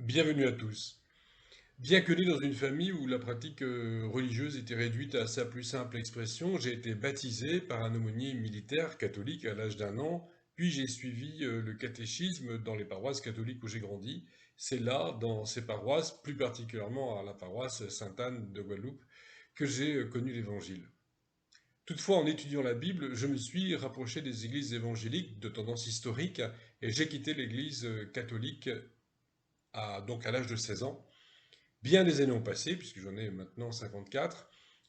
Bienvenue à tous. Bien que né dans une famille où la pratique religieuse était réduite à sa plus simple expression, j'ai été baptisé par un aumônier militaire catholique à l'âge d'un an, puis j'ai suivi le catéchisme dans les paroisses catholiques où j'ai grandi. C'est là, dans ces paroisses, plus particulièrement à la paroisse Sainte-Anne de Guadeloupe, que j'ai connu l'Évangile. Toutefois, en étudiant la Bible, je me suis rapproché des églises évangéliques de tendance historique et j'ai quitté l'église catholique donc à l'âge de 16 ans. Bien des années ont passé, puisque j'en ai maintenant 54,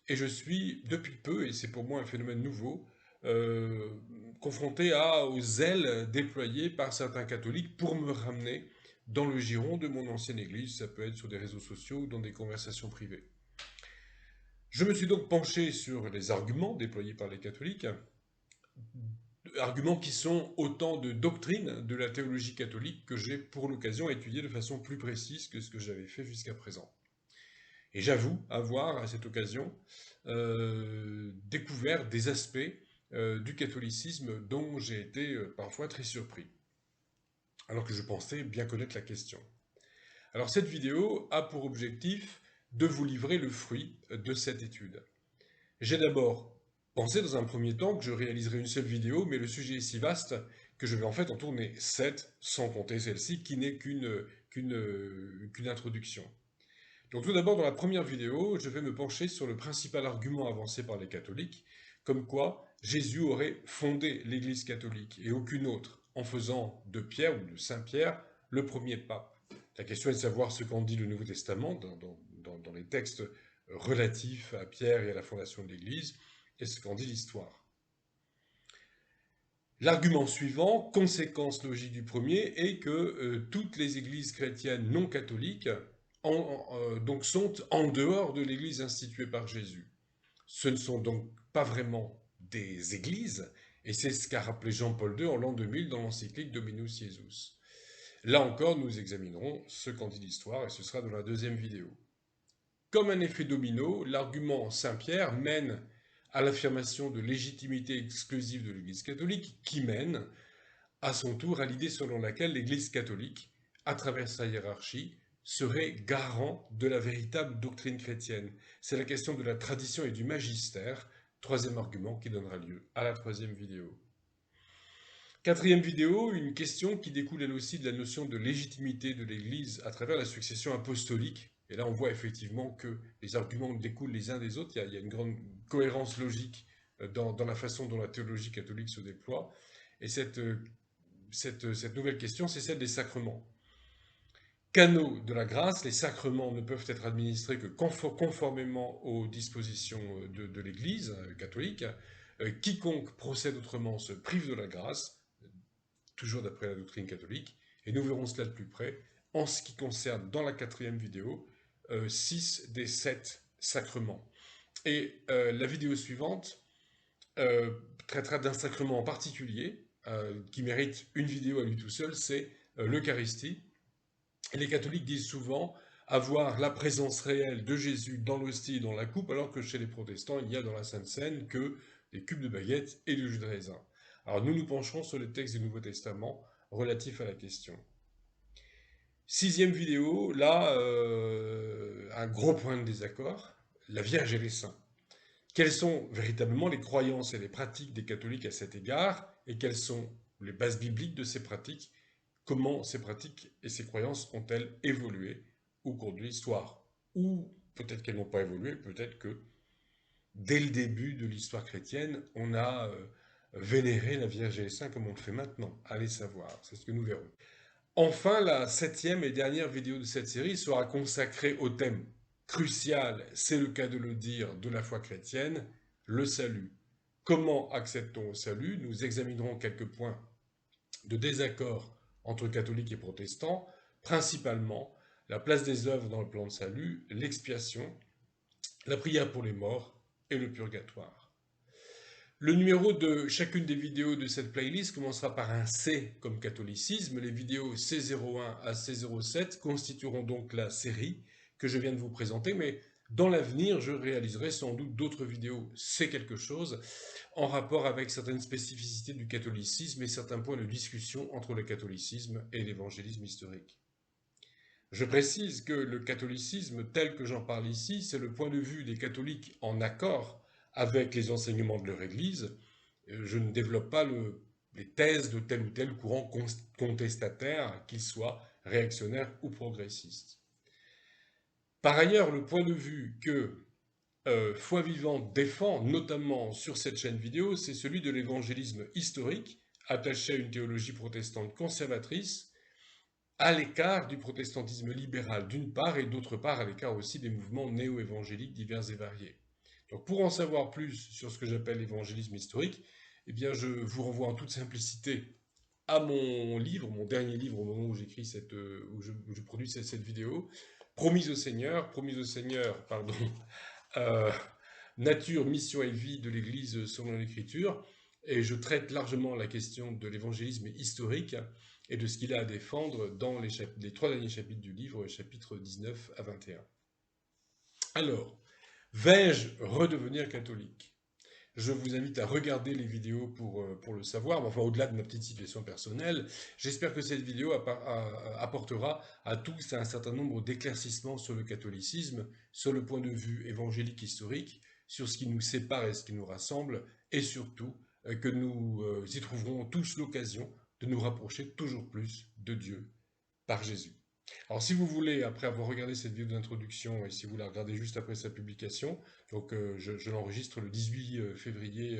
et je suis depuis peu, et c'est pour moi un phénomène nouveau, euh, confronté au zèle déployé par certains catholiques pour me ramener dans le giron de mon ancienne église. Ça peut être sur des réseaux sociaux ou dans des conversations privées. Je me suis donc penché sur les arguments déployés par les catholiques, arguments qui sont autant de doctrines de la théologie catholique que j'ai pour l'occasion étudié de façon plus précise que ce que j'avais fait jusqu'à présent. Et j'avoue avoir, à cette occasion, découvert des aspects du catholicisme dont j'ai été parfois très surpris, alors que je pensais bien connaître la question. Alors cette vidéo a pour objectif de vous livrer le fruit de cette étude. J'ai d'abord pensé dans un premier temps que je réaliserais une seule vidéo, mais le sujet est si vaste que je vais en fait en tourner 7, sans compter celle-ci qui n'est qu'une introduction. Donc tout d'abord, dans la première vidéo, je vais me pencher sur le principal argument avancé par les catholiques, comme quoi Jésus aurait fondé l'Église catholique et aucune autre, en faisant de Pierre ou de Saint Pierre le premier pape. La question est de savoir ce qu'en dit le Nouveau Testament dans les textes relatifs à Pierre et à la fondation de l'Église, et ce qu'en dit l'histoire. L'argument suivant, conséquence logique du premier, est que toutes les églises chrétiennes non catholiques donc sont en dehors de l'église instituée par Jésus. Ce ne sont donc pas vraiment des églises, et c'est ce qu'a rappelé Jean-Paul II en l'an 2000 dans l'encyclique Dominus Jesus. Là encore, nous examinerons ce qu'en dit l'histoire, et ce sera dans la deuxième vidéo. Comme un effet domino, l'argument Saint-Pierre mène à l'affirmation de légitimité exclusive de l'Église catholique, qui mène à son tour à l'idée selon laquelle l'Église catholique, à travers sa hiérarchie, serait garant de la véritable doctrine chrétienne. C'est la question de la tradition et du magistère, troisième argument qui donnera lieu à la troisième vidéo. Quatrième vidéo, une question qui découle elle aussi de la notion de légitimité de l'Église à travers la succession apostolique. Et là, on voit effectivement que les arguments découlent les uns des autres. Il y a une grande cohérence logique dans la façon dont la théologie catholique se déploie. Et cette nouvelle question, c'est celle des sacrements. Canaux de la grâce, les sacrements ne peuvent être administrés que conformément aux dispositions de l'Église catholique. Quiconque procède autrement se prive de la grâce, toujours d'après la doctrine catholique, et nous verrons cela de plus près en ce qui concerne, dans la quatrième vidéo, 6 des 7 sacrements. Et la vidéo suivante traitera d'un sacrement en particulier, qui mérite une vidéo à lui tout seul, c'est l'Eucharistie. Les catholiques disent souvent avoir la présence réelle de Jésus dans l'hostie et dans la coupe, alors que chez les protestants, il n'y a dans la Sainte Seine que des cubes de baguettes et du jus de raisin. Alors nous nous pencherons sur les textes du Nouveau Testament relatifs à la question. Sixième vidéo, là, un gros point de désaccord, la Vierge et les saints. Quelles sont véritablement les croyances et les pratiques des catholiques à cet égard, et quelles sont les bases bibliques de ces pratiques? Comment ces pratiques et ces croyances ont-elles évolué au cours de l'histoire? Ou peut-être qu'elles n'ont pas évolué, peut-être que dès le début de l'histoire chrétienne, on a vénéré la Vierge et les saints comme on le fait maintenant. Allez savoir, c'est ce que nous verrons. Enfin, la septième et dernière vidéo de cette série sera consacrée au thème crucial, c'est le cas de le dire, de la foi chrétienne, le salut. Comment accède-t-on au salut? Nous examinerons quelques points de désaccord entre catholiques et protestants, principalement la place des œuvres dans le plan de salut, l'expiation, la prière pour les morts et le purgatoire. Le numéro de chacune des vidéos de cette playlist commencera par un C comme catholicisme. Les vidéos C01 à C07 constitueront donc la série que je viens de vous présenter, mais dans l'avenir, je réaliserai sans doute d'autres vidéos C'est quelque chose en rapport avec certaines spécificités du catholicisme et certains points de discussion entre le catholicisme et l'évangélisme historique. Je précise que le catholicisme tel que j'en parle ici, c'est le point de vue des catholiques en accord avec les enseignements de leur Église. Je ne développe pas les thèses de tel ou tel courant contestataire, qu'il soit réactionnaire ou progressiste. Par ailleurs, le point de vue que Foi Vivante défend, notamment sur cette chaîne vidéo, c'est celui de l'évangélisme historique, attaché à une théologie protestante conservatrice, à l'écart du protestantisme libéral d'une part, et d'autre part à l'écart aussi des mouvements néo-évangéliques divers et variés. Donc pour en savoir plus sur ce que j'appelle l'évangélisme historique, eh bien je vous renvoie en toute simplicité à mon livre, mon dernier livre au moment où j'écris où je produis cette vidéo, Promise au Seigneur, pardon, euh, Nature, mission et vie de l'Église selon l'Écriture, et je traite largement la question de l'évangélisme historique et de ce qu'il a à défendre dans les 3 derniers chapitres du livre, chapitres 19 à 21. Alors, vais-je redevenir catholique? Je vous invite à regarder les vidéos pour le savoir, mais enfin au-delà de ma petite situation personnelle, j'espère que cette vidéo apportera à tous un certain nombre d'éclaircissements sur le catholicisme, sur le point de vue évangélique historique, sur ce qui nous sépare et ce qui nous rassemble, et surtout que nous y trouverons tous l'occasion de nous rapprocher toujours plus de Dieu par Jésus. Alors si vous voulez, après avoir regardé cette vidéo d'introduction, et si vous la regardez juste après sa publication, donc je l'enregistre le 18 février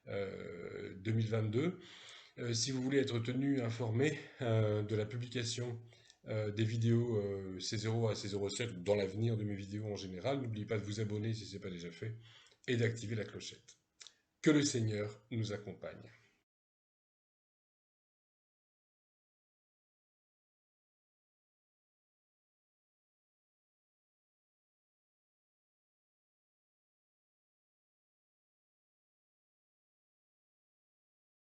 2022, si vous voulez être tenu informé de la publication des vidéos C0 à C07, dans l'avenir de mes vidéos en général, n'oubliez pas de vous abonner si ce n'est pas déjà fait, et d'activer la clochette. Que le Seigneur nous accompagne.